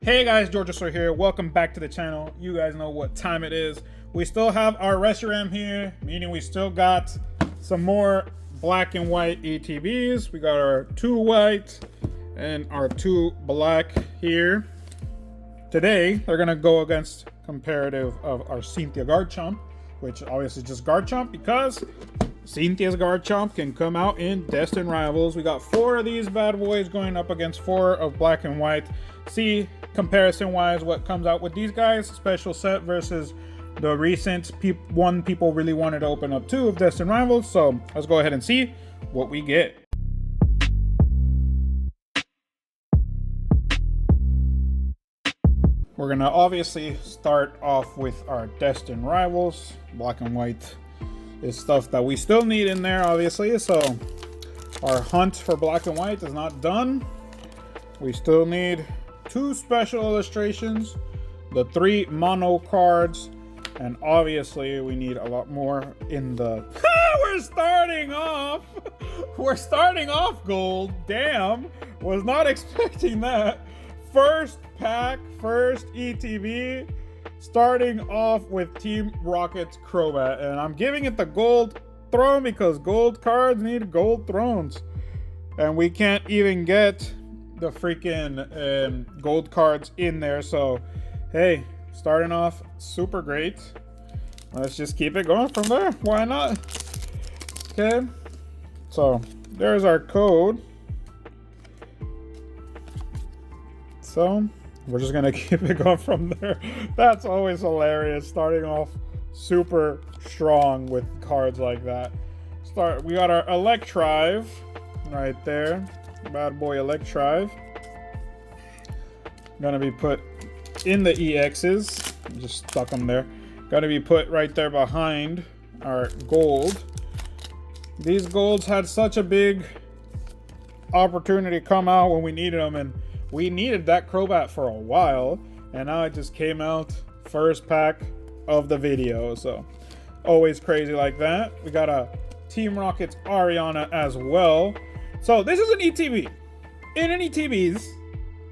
Hey guys, Georgia here. Welcome back to the channel. You guys know what time it is. We still have our Reshiram here, meaning we still got some more black and white ETBs. We got our 2 white and our 2 black here. Today, they're gonna go against comparative of our Cynthia Garchomp, which obviously just Garchomp because Cynthia's Garchomp can come out in Destined Rivals. We got 4 of these bad boys going up against 4 of black and white. See comparison wise what comes out with these guys, special set versus the recent one people really wanted to open up 2 of Destined Rivals. So let's go ahead and see what we get. We're gonna obviously start off with our Destined Rivals. Black and white is stuff that we still need in there, obviously. So our hunt for black and white is not done. We still need 2 special illustrations, the 3 mono cards, and obviously we need a lot more in the we're starting off gold. Damn, was not expecting that. First pack, first ETB, starting off with Team Rocket's Crobat, and I'm giving it the gold throne because gold cards need gold thrones, and we can't even get the freaking gold cards in there. So hey, starting off super great. Let's just keep it going from there. Why not? Okay, so there's our code. So we're just gonna keep it going from there. That's always hilarious, starting off super strong with cards like that. We got our Electrive right there. Bad boy Electrive. Gonna be put in the EXs. Just stuck them there. Gonna be put right there behind our gold. These golds had such a big opportunity to come out when we needed them, and we needed that Crobat for a while, and now it just came out first pack of the video. So always crazy like that. We got a Team Rocket's Ariana as well. So this is an ETB. In an ETBs,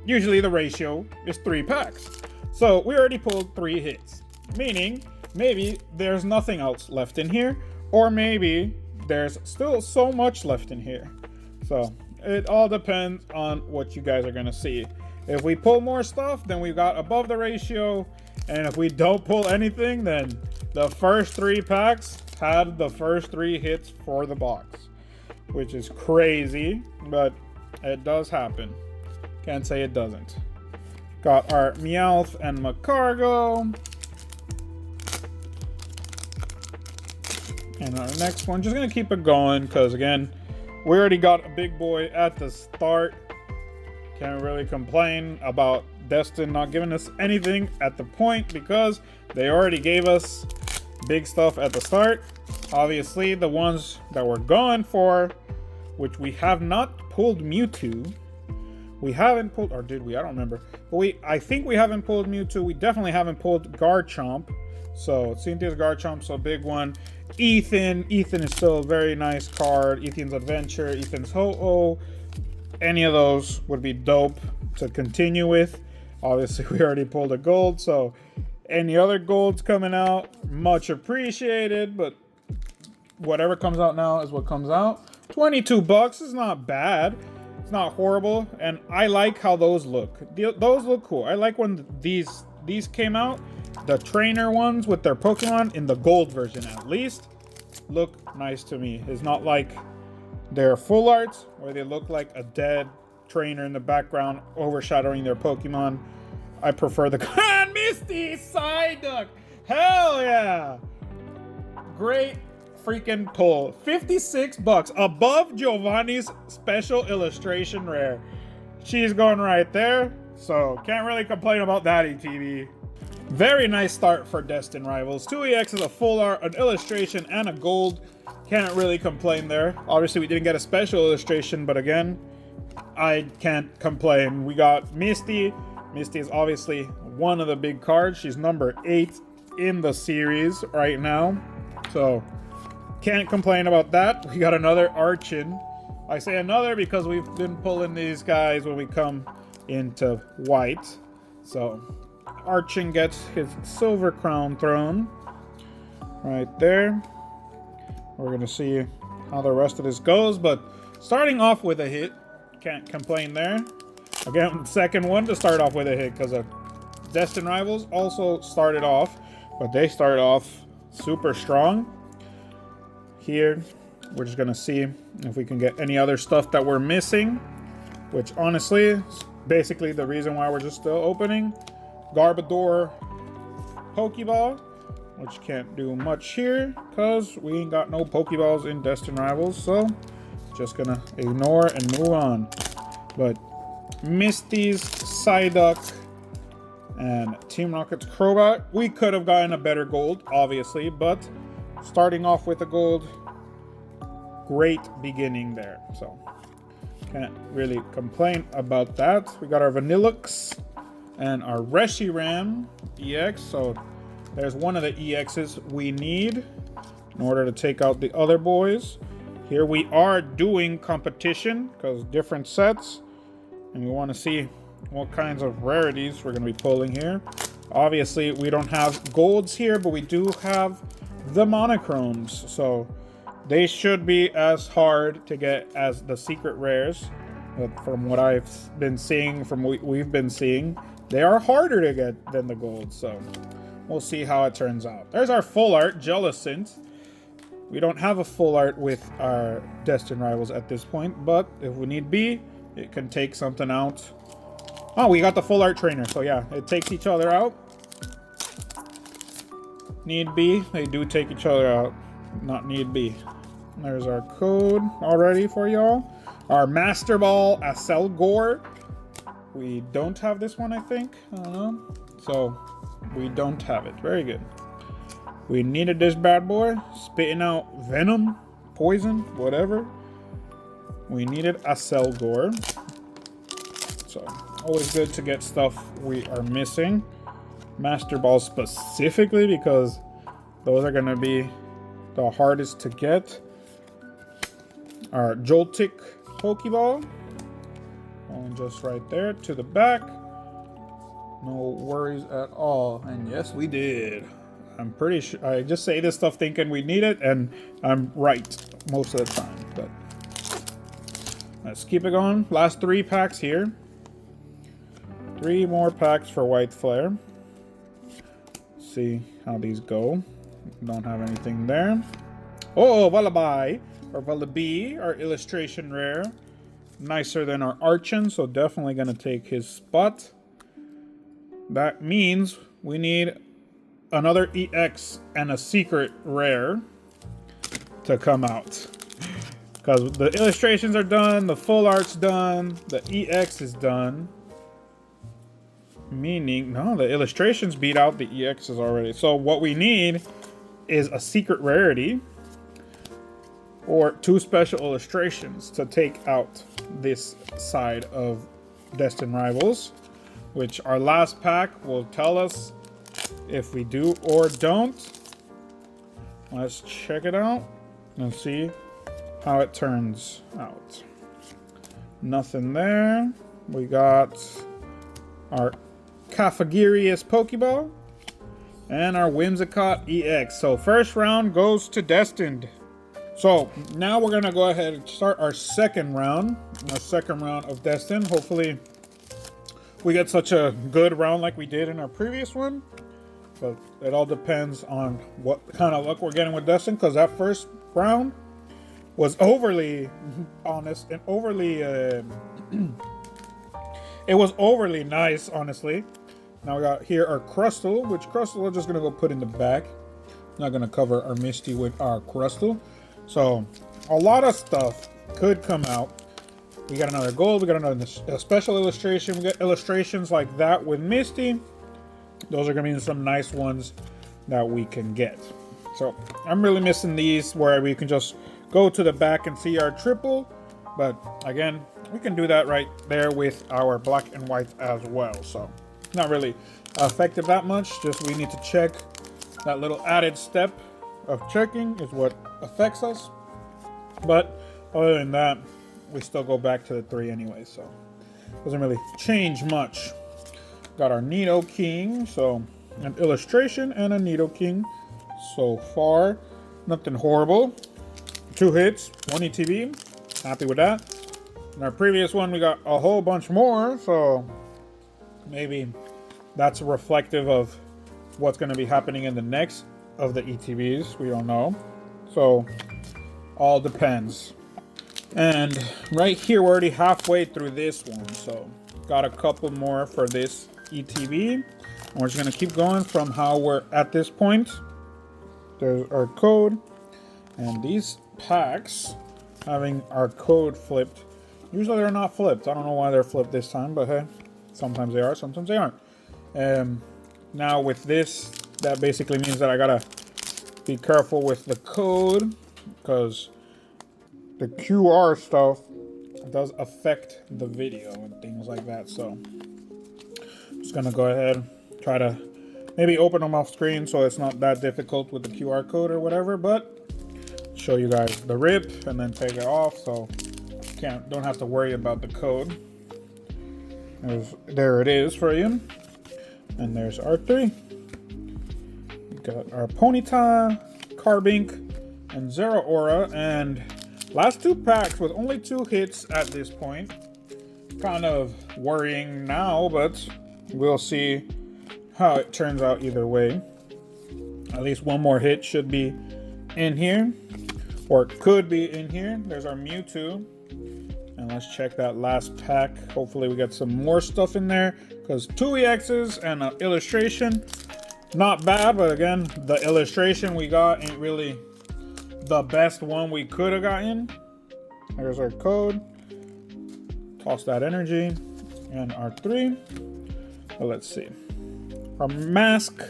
usually the ratio is 3 packs. So we already pulled 3 hits, meaning maybe there's nothing else left in here, or maybe there's still so much left in here. So it all depends on what you guys are gonna see. If we pull more stuff, then we've got above the ratio, and if we don't pull anything, then the first 3 packs had the first 3 hits for the box, which is crazy, but it does happen. Can't say it doesn't. Got our Meowth and Macargo. And our next one, just gonna keep it going because again, we already got a big boy at the start. Can't really complain about Destined not giving us anything at the point because they already gave us big stuff at the start. Obviously, the ones that we're going for, which we have not pulled Mewtwo. We haven't pulled, or did we? I don't remember. But I think we haven't pulled Mewtwo. We definitely haven't pulled Garchomp. So Cynthia's Garchomp, so big one. Ethan is still a very nice card. Ethan's Adventure, Ethan's Ho-Oh. Any of those would be dope to continue with. Obviously, we already pulled a gold, so any other golds coming out, much appreciated, but whatever comes out now is what comes out. 22 bucks is not bad. It's not horrible, and I like how those look. Those look cool. I like when these came out. The trainer ones with their Pokemon in the gold version at least look nice to me. It's not like their full arts where they look like a dead trainer in the background overshadowing their Pokemon. I prefer the Misty Psyduck. Hell yeah! Great freaking pull. 56 bucks above Giovanni's special illustration rare. She's going right there, so can't really complain about that ETB. Very nice start for Destined Rivals. 2 EXs, a full art, an illustration, and a gold. Can't really complain there. Obviously, we didn't get a special illustration, but again, I can't complain. We got Misty. Misty is obviously one of the big cards. She's number 8 in the series right now. So, can't complain about that. We got another Archon. I say another because we've been pulling these guys when we come into white. So Archon gets his silver crown throne right there. We're gonna see how the rest of this goes, but starting off with a hit, can't complain there. Again, second one to start off with a hit, because Destined Rivals also started off, but they started off super strong. Here, we're just gonna see if we can get any other stuff that we're missing, which honestly is basically the reason why we're just still opening. Garbodor Pokeball, which can't do much here because we ain't got no Pokeballs in Destined Rivals, so just gonna ignore and move on. But Misty's Psyduck and Team Rocket's Crobat, we could have gotten a better gold, obviously, but starting off with a gold, great beginning there. So can't really complain about that. We got our Vanillux and our Reshiram EX, so there's one of the EXs we need in order to take out the other boys. Here we are doing competition because different sets, and we want to see what kinds of rarities we're going to be pulling here. Obviously, we don't have golds here, but we do have the monochromes, so they should be as hard to get as the secret rares. But from what I've been seeing, from what we've been seeing, they are harder to get than the gold, so we'll see how it turns out. There's our full art, Jellicent. We don't have a full art with our Destined Rivals at this point, but if we need be, it can take something out. Oh, we got the full art trainer, so yeah, it takes each other out. Need be, they do take each other out. Not need be. There's our code already for y'all. Our Master Ball Aselgor. We don't have this one, I think. I don't know. So, we don't have it. Very good. We needed this bad boy. Spitting out venom, poison, whatever. We needed Aselgor. So, always good to get stuff we are missing. Master Ball specifically, because those are going to be the hardest to get. Our Joltik Pokeball. And just right there to the back. No worries at all. And yes, we did. I'm pretty sure. I just say this stuff thinking we need it, and I'm right most of the time. But let's keep it going. Last 3 packs here. 3 more packs for White Flare. See how these go. Don't have anything there. Oh, Vullaby or Vullaby, our illustration rare. Nicer than our Archon, so definitely gonna take his spot. That means we need another EX and a secret rare to come out. Because the illustrations are done, the full art's done, the EX is done. Meaning, no, the illustrations beat out the EXs already. So what we need is a secret rarity or 2 special illustrations to take out this side of Destined Rivals, which our last pack will tell us if we do or don't. Let's check it out and see how it turns out. Nothing there. We got our Cafagirius Pokeball and our Whimsicott EX. So first round goes to Destined. So now we're gonna go ahead and start our second round of Destined. Hopefully we get such a good round like we did in our previous one, but it all depends on what kind of luck we're getting with Destined, because that first round was overly honest and overly it was overly nice, honestly. Now we got here our Crustle, which Crustle we're just gonna go put in the back. Not gonna cover our Misty with our Crustle. So a lot of stuff could come out. We got another gold, we got another special illustration. We got illustrations like that with Misty. Those are gonna be some nice ones that we can get. So I'm really missing these where we can just go to the back and see our triple. But again, we can do that right there with our black and white as well. So not really affected that much. Just we need to check. That little added step of checking is what affects us. But other than that, we still go back to the 3 anyway. So doesn't really change much. Got our Nido King, so an illustration and a Nido King so far. Nothing horrible. 2 hits, 1 ETB. Happy with that. In our previous one, we got a whole bunch more, so maybe that's reflective of what's going to be happening in the next of the ETBs. We don't know. So, all depends. And right here, we're already halfway through this one, so got a couple more for this ETB. And we're just going to keep going from how we're at this point. There's our code. And these packs having our code flipped. Usually they're not flipped. I don't know why they're flipped this time, but hey, sometimes they are, sometimes they aren't. Now with this, that basically means that I gotta be careful with the code because the QR stuff does affect the video and things like that. So I'm just gonna go ahead, try to maybe open them off screen so it's not that difficult with the QR code or whatever, but show you guys the rip and then take it off so don't have to worry about the code. There it is for you. And there's our 3. We got our Ponyta, Carbink, and Zero Aura. And last 2 packs with only 2 hits at this point. Kind of worrying now, but we'll see how it turns out either way. At least 1 more hit should be in here. Or it could be in here. There's our Mewtwo. And let's check that last pack. Hopefully we get some more stuff in there. Because 2 EXs and an illustration. Not bad, but again, the illustration we got ain't really the best one we could have gotten. There's our code. Toss that energy. And our 3. Well, let's see. Our mask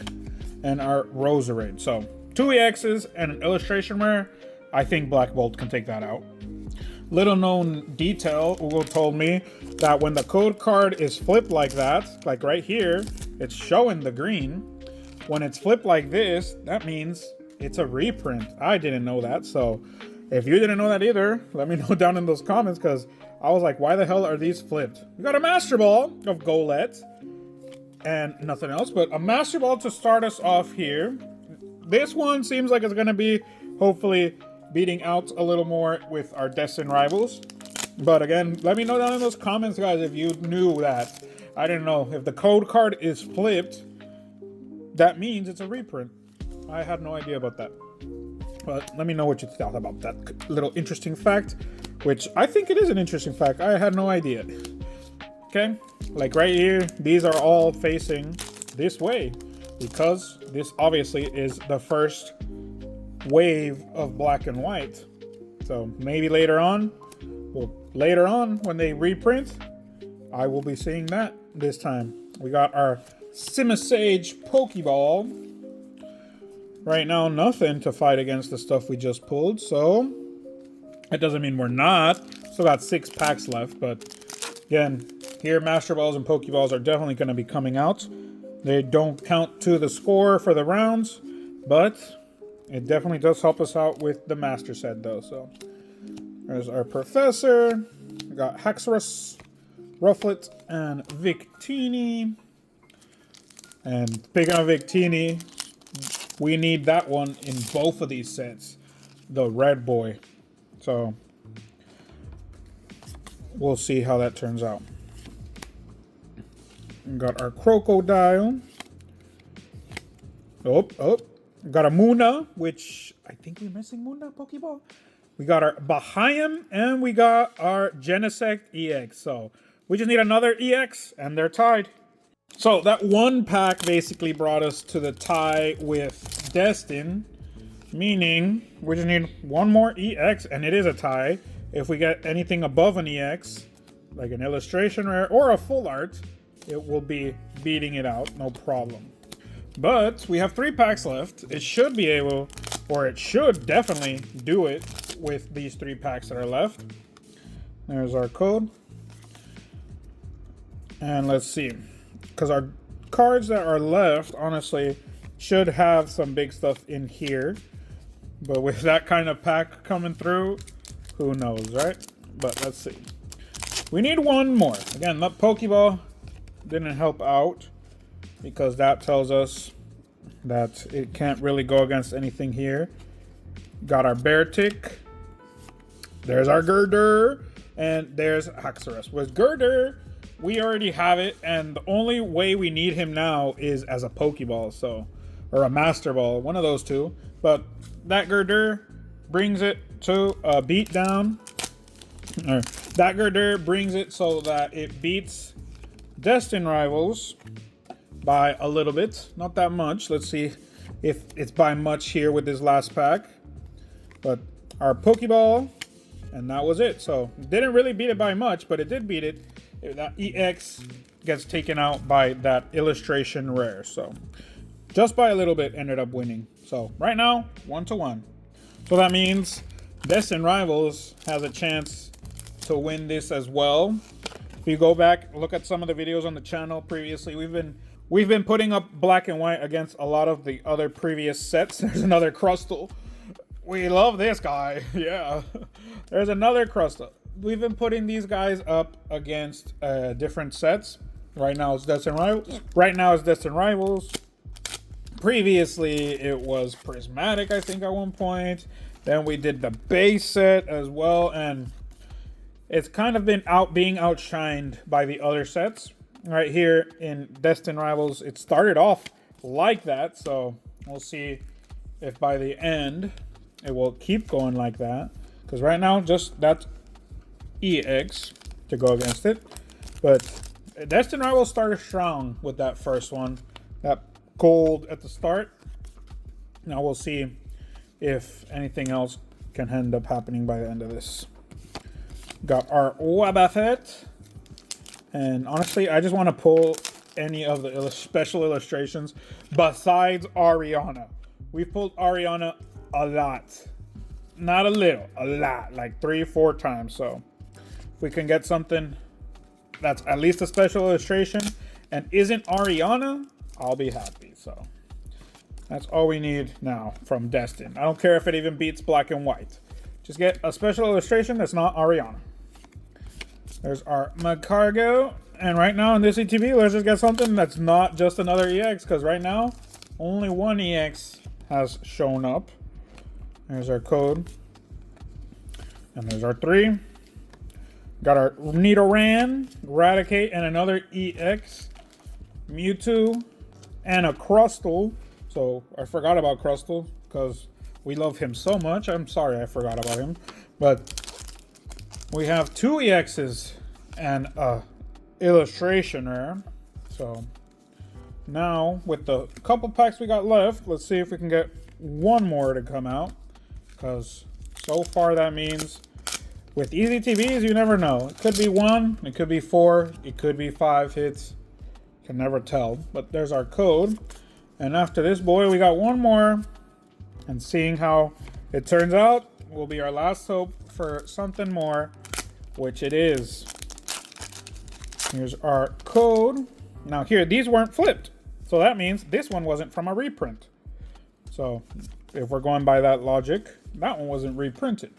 and our Roserade. So 2 EXs and an illustration rare. I think Black Bolt can take that out. Little known detail, Google told me that when the code card is flipped like that, like right here, it's showing the green. When it's flipped like this, that means it's a reprint. I didn't know that, so if you didn't know that either, let me know down in those comments, because I was like, why the hell are these flipped? We got a Master Ball of Golett, and nothing else, but a Master Ball to start us off here. This one seems like it's going to be, hopefully, beating out a little more with our Destined rivals. But again, let me know down in those comments, guys, if you knew that. I didn't know. If the code card is flipped, that means it's a reprint. I had no idea about that. But let me know what you thought about that little interesting fact, which I think it is an interesting fact. I had no idea. Okay? Like right here, these are all facing this way because this obviously is the first wave of black and white. So maybe later on when they reprint, I will be seeing that this time. We got our Simisage Pokeball. Right now, nothing to fight against the stuff we just pulled, so it doesn't mean we're not. Still got 6 packs left, but again, here Master Balls and Pokeballs are definitely going to be coming out. They don't count to the score for the rounds, but it definitely does help us out with the Master Set, though. So there's our Professor. We got Haxorus, Rufflet, and Victini. And speaking of Victini, we need that one in both of these sets. The Red Boy. So we'll see how that turns out. We got our Crocodile. Got a Muna, which I think we're missing Muna Pokeball. We got our Bahayan, and we got our Genesect EX. So we just need another EX, and they're tied. So that one pack basically brought us to the tie with Destined, meaning we just need one more EX, and it is a tie. If we get anything above an EX, like an illustration rare or a full art, it will be beating it out, no problem. But we have 3 packs left. It should be able, or it should definitely do it with these 3 packs that are left. There's our code. And let's see. Because our cards that are left, honestly, should have some big stuff in here. But with that kind of pack coming through, who knows, right? But let's see. We need one more. Again, that Pokeball didn't help out. because that tells us that it can't really go against anything here. Got our bear tick. There's our girder. And there's Haxorus. With girder, we already have it. And the only way we need him now is as a Pokeball. So, or a Master Ball. One of those two. But that girder brings it to a beat down. Or that girder brings it so that it beats Destined Rivals by a little bit. Not that much. Let's see if it's by much here with this last pack. But our Pokeball, and that was it. So didn't really beat it by much, but it did beat it. That EX gets taken out by that illustration rare. So just by a little bit ended up winning. So right now, 1-1. So that means Destined Rivals has a chance to win this as well. If you go back, look at some of the videos on the channel previously, we've been putting up black and white against a lot of the other previous sets. There's another Crustle. We love this guy. Yeah. There's another Crustle. We've been putting these guys up against different sets. Right now it's Destined Rivals. Previously it was Prismatic, I think, at one point. Then we did the base set as well, and it's kind of been being outshined by the other sets. Right here in Destined Rivals, it started off like that, so we'll see if by the end it will keep going like that. Because right now, just that's EX to go against it. But Destined Rivals started strong with that first one, that gold at the start. Now we'll see if anything else can end up happening by the end of this. Got our Wobbuffet. And honestly, I just want to pull any of the special illustrations besides Ariana. We've pulled Ariana a lot. Not a little, a lot. Like 3 or 4 times. So if we can get something that's at least a special illustration and isn't Ariana, I'll be happy. So that's all we need now from Destined. I don't care if it even beats black and white. Just get a special illustration that's not Ariana. There's our Magcargo. And right now in this ETB, let's just get something that's not just another EX. Because right now, only one EX has shown up. There's our code. And there's our 3. Got our Nidoran, Eradicate, and another EX. Mewtwo, and a Crustle. So I forgot about Crustle because we love him so much. I'm sorry I forgot about him. But we have 2 EXs and a illustration rare. So now with the couple packs we got left, let's see if we can get one more to come out. Because so far that means with easy TVs, you never know. It could be 1, it could be 4, it could be 5 hits. Can never tell. But there's our code. And after this boy, we got one more. And seeing how it turns out will be our last hope for something more, which it is. Here's our code. Now here, these weren't flipped. So that means this one wasn't from a reprint. So if we're going by that logic, that one wasn't reprinted.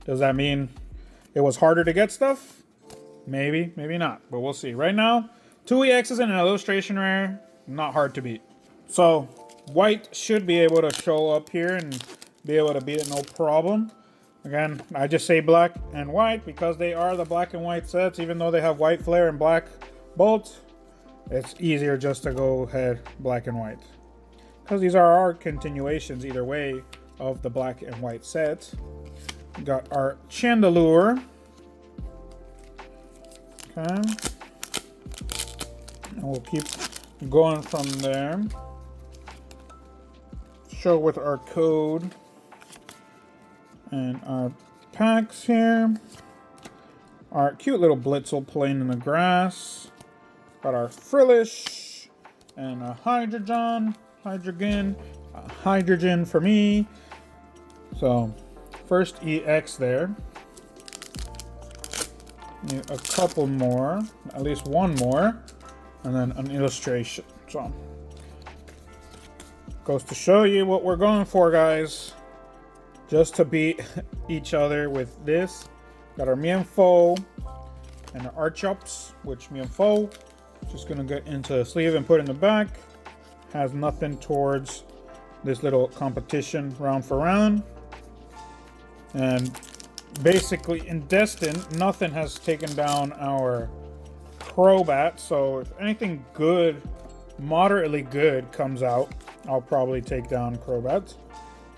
Does that mean it was harder to get stuff? Maybe, maybe not, but we'll see. Right now, 2 EXs and an illustration rare, not hard to beat. So white should be able to show up here and be able to beat it no problem. Again, I just say black and white because they are the black and white sets. Even though they have white flare and black bolt, it's easier just to go ahead black and white. Because these are our continuations either way of the black and white set. Got our Chandelure. Okay. And we'll keep going from there. Show with our code. And our packs here. Our cute little Blitzel playing in the grass. Got our Frillish. And a Hydrogen for me. So, first EX there. Need a couple more. At least one more. And then an illustration. So, goes to show you what we're going for, guys. Just to beat each other with this. Got our Mienfoo and our Archops, which Mienfoo Just gonna get into the sleeve and put in the back. Has nothing towards this little competition round for round. And basically in Destined, nothing has taken down our Crobat. So if anything good, moderately good comes out, I'll probably take down Crobat.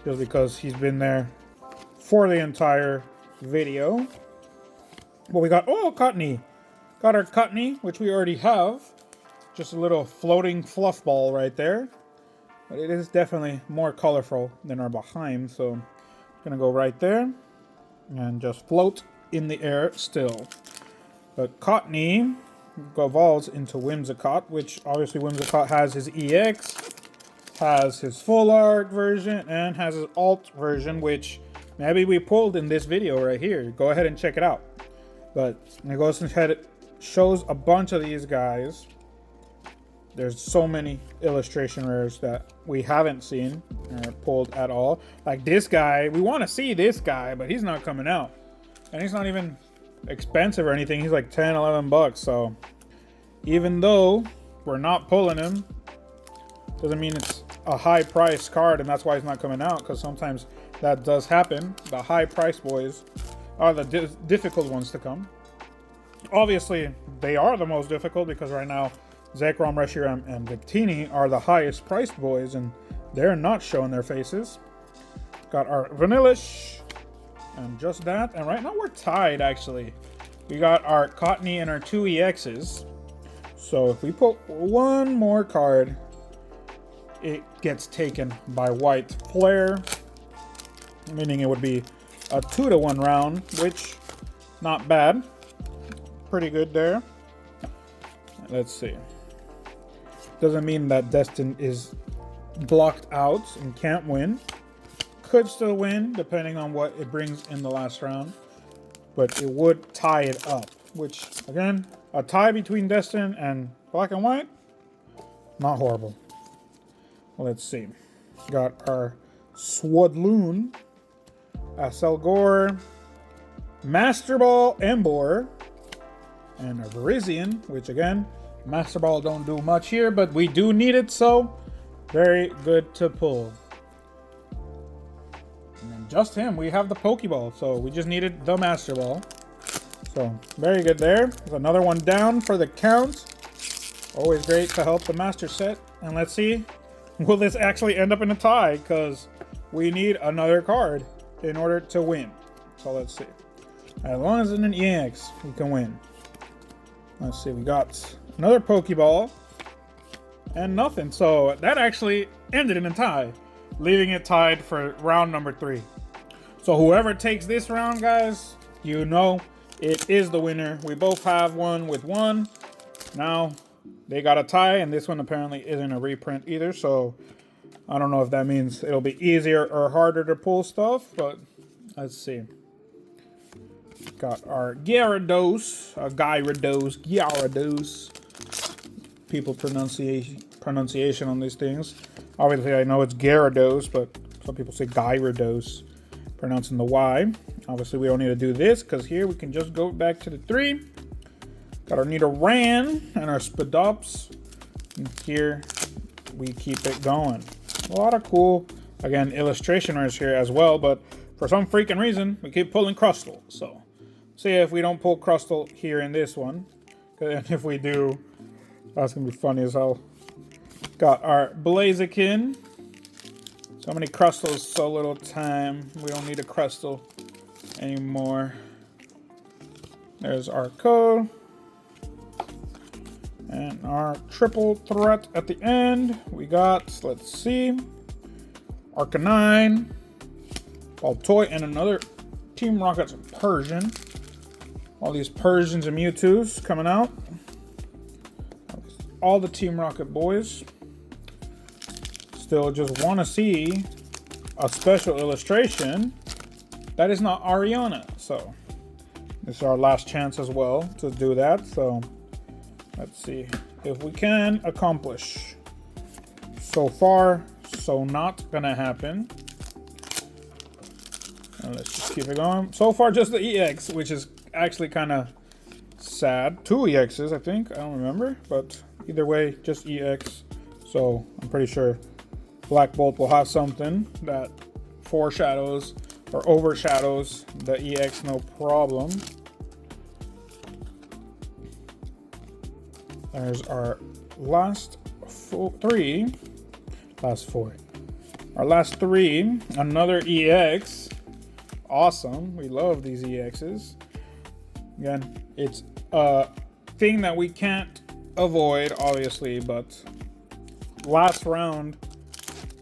Just because he's been there for the entire video. Well, we got, oh, Cottony. Got our Cottony, which we already have. Just a little floating fluff ball right there. But it is definitely more colorful than our Baheim, so I'm gonna go right there and just float in the air still. But Cottony evolves into Whimsicott, which obviously Whimsicott has his EX, has his full art version, and has his alt version, which maybe we pulled in this video right here. Go ahead and check it out. But it goes ahead, it shows a bunch of these guys. There's so many illustration rares that we haven't seen or pulled at all. Like this guy, we want to see this guy, but he's not coming out. And he's not even expensive or anything. He's like 10, 11 bucks. So even though we're not pulling him, doesn't mean it's a high price card and that's why he's not coming out, because sometimes that does happen. The high price boys are the difficult ones to come. Obviously, they are the most difficult because right now Zekrom, Reshiram, and Victini are the highest priced boys, and they're not showing their faces. Got our Vanillish, and just that. And right now we're tied, actually. We got our Cottony and our 2 EXs. So if we pull one more card, it gets taken by White Flare, meaning it would be a 2-to-1 round, which not bad. Pretty good there. Let's see. Doesn't mean that Destined is blocked out and can't win. Could still win depending on what it brings in the last round. But it would tie it up. Which, again, a tie between Destined and Black and White, not horrible. Let's see. Got our Swadloon, Aselgor, Master Ball Embor, and a Virizion, which again, Master Ball don't do much here, but we do need it, so very good to pull. And then just him, we have the Pokeball, so we just needed the Master Ball. So very good there. There's another one down for the count. Always great to help the Master Set. And let's see, will this actually end up in a tie? Because we need another card in order to win. So let's see. As long as it's an EX, we can win. Let's see, we got another Pokeball and nothing. So that actually ended in a tie, leaving it tied for round number 3. So whoever takes this round, guys, you know it is the winner. We both have one with 1. Now they got a tie, and this one apparently isn't a reprint either. So I don't know if that means it'll be easier or harder to pull stuff, but let's see. Got our Gyarados, Gyarados. People pronunciation on these things. Obviously, I know it's Gyarados, but some people say Gyarados, pronouncing the Y. Obviously, we don't need to do this because here we can just go back to the 3. Got our Nidoran and our Spadops. And here we keep it going. A lot of cool, again, illustration rares here as well, but for some freaking reason, we keep pulling Crustle. So see if we don't pull Crustle here in this one. And if we do, that's going to be funny as hell. Got our Blaziken. So many Crustles, so little time. We don't need a Crustle anymore. There's our code. And our triple threat at the end. We got, let's see, Arcanine, Baltoy, and another Team Rocket's Persian. All these Persians and Mewtwo's coming out. All the Team Rocket boys. Still just want to see a special illustration that is not Ariana. So this is our last chance as well to do that. So let's see if we can accomplish. So far, so not gonna happen. And let's just keep it going. So far, just the EX, which is actually kind of sad. 2 EXs, I think. I don't remember, but either way, just EX. So I'm pretty sure Black Bolt will have something that foreshadows or overshadows the EX, no problem. There's our last 3. Last 4. Our last 3. Another EX. Awesome. We love these EXs. Again, it's a thing that we can't avoid, obviously, but last round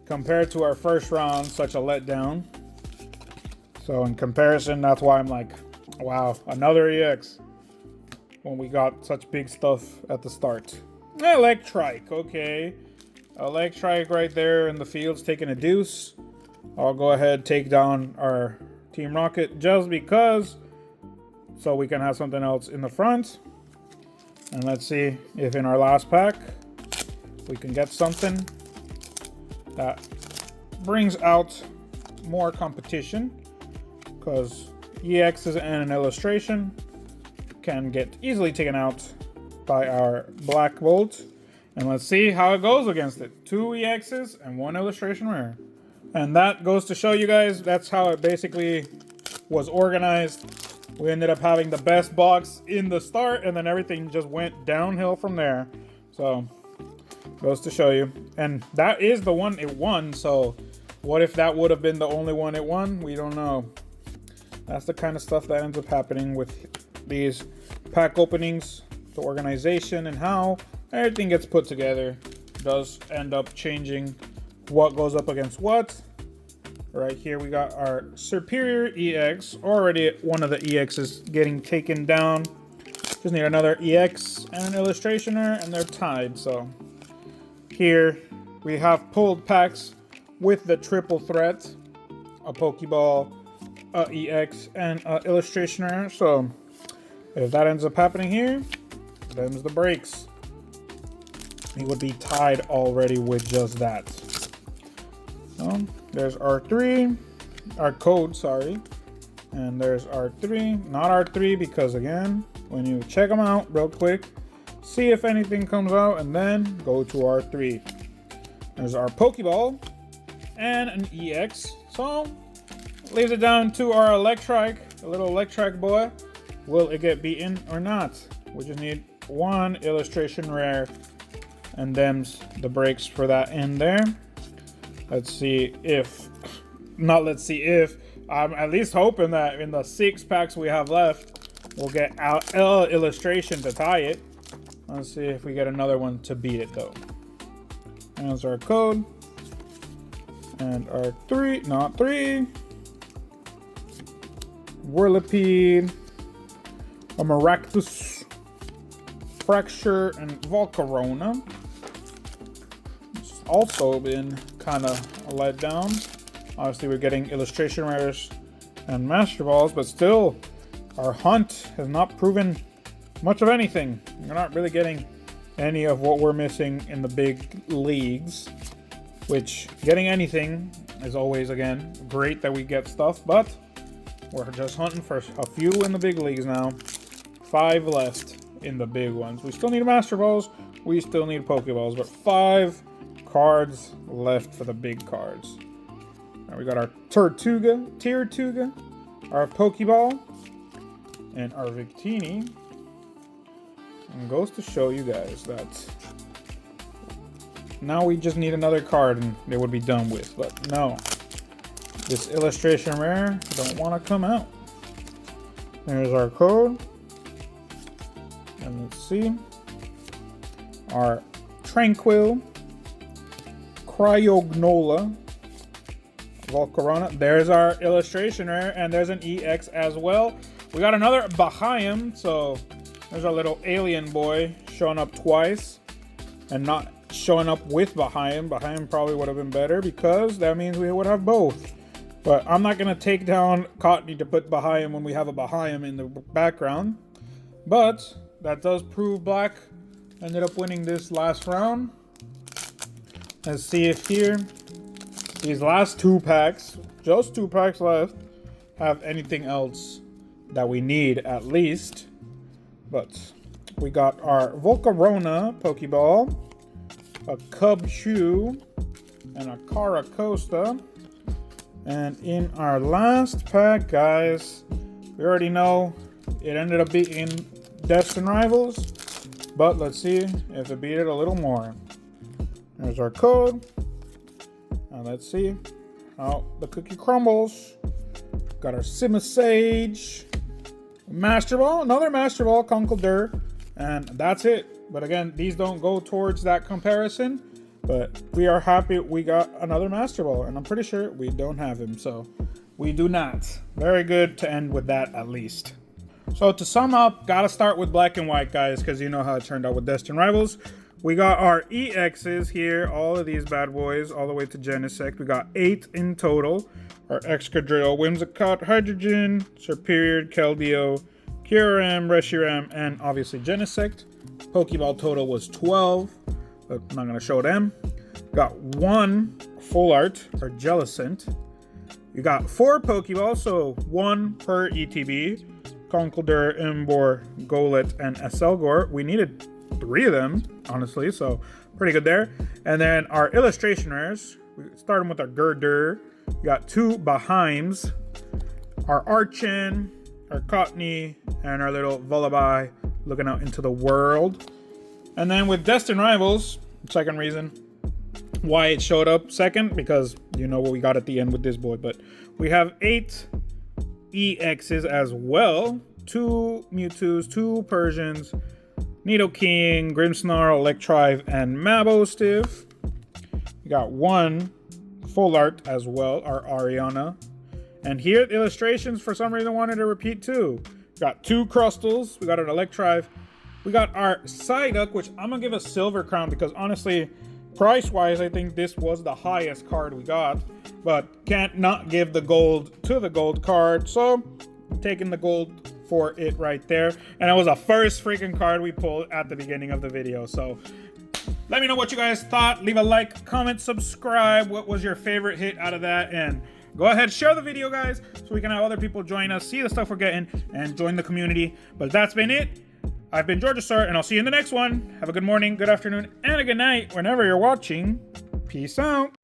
compared to our first round, such a letdown. So in comparison, that's why I'm like, wow, another EX when we got such big stuff at the start. Electrike, okay. Electrike right there in the fields taking a deuce. I'll go ahead, take down our Team Rocket just because, so we can have something else in the front. And let's see if in our last pack we can get something that brings out more competition, because EXs and an illustration can get easily taken out by our Black Bolt. And let's see how it goes against it. 2 EXs and 1 illustration rare. And that goes to show you guys, that's how it basically was organized. We ended up having the best box in the start, and then everything just went downhill from there. So, goes to show you. And that is the one it won, so what if that would have been the only one it won? We don't know. That's the kind of stuff that ends up happening with these pack openings. The organization and how everything gets put together does end up changing what goes up against what. Right here we got our Superior EX. Already one of the EXs getting taken down. Just need another EX and an illustrationer, and they're tied. So here we have pulled packs with the triple threat. A Pokeball, a EX, and a illustrationer. So if that ends up happening here, them's the breaks. He would be tied already with just that. There's R3, our code, sorry. And there's R3, not R3 because again, when you check them out real quick, see if anything comes out and then go to R3. There's our Pokeball and an EX. So, leaves it down to our Electrike, a little Electrike boy. Will it get beaten or not? We just need 1 illustration rare, and them's the breaks for that in there. Let's see if, not let's see if, I'm at least hoping that in the 6 packs we have left, we'll get out illustration to tie it. Let's see if we get another one to beat it though. And that's our code. And our 3, not 3. Whirlipede, a Maractus, Fracture, and Volcarona. It's also been kind of a letdown. Obviously, we're getting illustration rares and Master Balls, but still, our hunt has not proven much of anything. We're not really getting any of what we're missing in the big leagues, which getting anything is always, again, great that we get stuff, but we're just hunting for a few in the big leagues now. 5 left in the big ones. We still need Master Balls. We still need Pokeballs, but 5 cards left for the big cards. Now we got our Tirtuga, our Pokeball, and our Victini. And goes to show you guys that now we just need another card and they would be done with. But no, this illustration rare don't want to come out. There's our code. And let's see. Our Tranquil, Cryognola, Volcarona. There's our illustration rare, and there's an EX as well. We got another Bahaim, so there's our little alien boy showing up twice and not showing up with Bahaim. Bahaim probably would have been better because that means we would have both. But I'm not going to take down Cottonee to put Bahaim when we have a Bahaim in the background. But that does prove Black ended up winning this last round. Let's see if here, these last 2 packs, just 2 packs left, have anything else that we need at least. But we got our Volcarona Pokeball, a Cubchoo, and a Caracosta. And in our last pack, guys, we already know it ended up being Destined Rivals, but let's see if it beat it a little more. There's our code. And let's see how the cookie crumbles. Got our Simisage, Master Ball, another Master Ball, Conkeldurr, and that's it. But again, these don't go towards that comparison. But we are happy we got another Master Ball, and I'm pretty sure we don't have him, so we do not. Very good to end with that, at least. So to sum up, gotta start with black and white, guys, because you know how it turned out with Destined Rivals. We got our EXs here, all of these bad boys, all the way to Genesect. We got 8 in total. Our Excadrill, Whimsicott, Hydrogen, Serperior, Keldeo, Kyurem, Reshiram, and obviously Genesect. Pokeball total was 12. But I'm not going to show them. Got 1 Full Art, or Jellicent. You got 4 Pokeballs, so 1 per ETB. Conkeldurr, Imbor, Golett, and Aselgor. We needed 3 of them, honestly, so pretty good there. And then our illustration rares. We started with our Gurdurr. We got 2 Baheims. Our Archen, our Cottony, and our little Vullaby looking out into the world. And then with Destined Rivals, second reason why it showed up second, because you know what we got at the end with this boy. But we have 8 EXs as well. 2 Mewtwo's, 2 Persians, Nidoking, Grimmsnarl, Electrive, and Mabostiff. We got 1 Full Art as well, our Ariana. And here, the illustrations for some reason wanted to repeat too. Got 2 Crustals. We got an Electrive. We got our Psyduck, which I'm going to give a Silver Crown because honestly, price-wise, I think this was the highest card we got. But can't not give the gold to the gold card. So, taking the gold for it right there. And it was the first freaking card we pulled at the beginning of the video. So, let me know what you guys thought. Leave a like, comment, subscribe. What was your favorite hit out of that? And go ahead, share the video, guys, so we can have other people join us, see the stuff we're getting, and join the community. But that's been it. I've been Georgisaur, and I'll see you in the next one. Have a good morning, good afternoon, and a good night whenever you're watching. Peace out.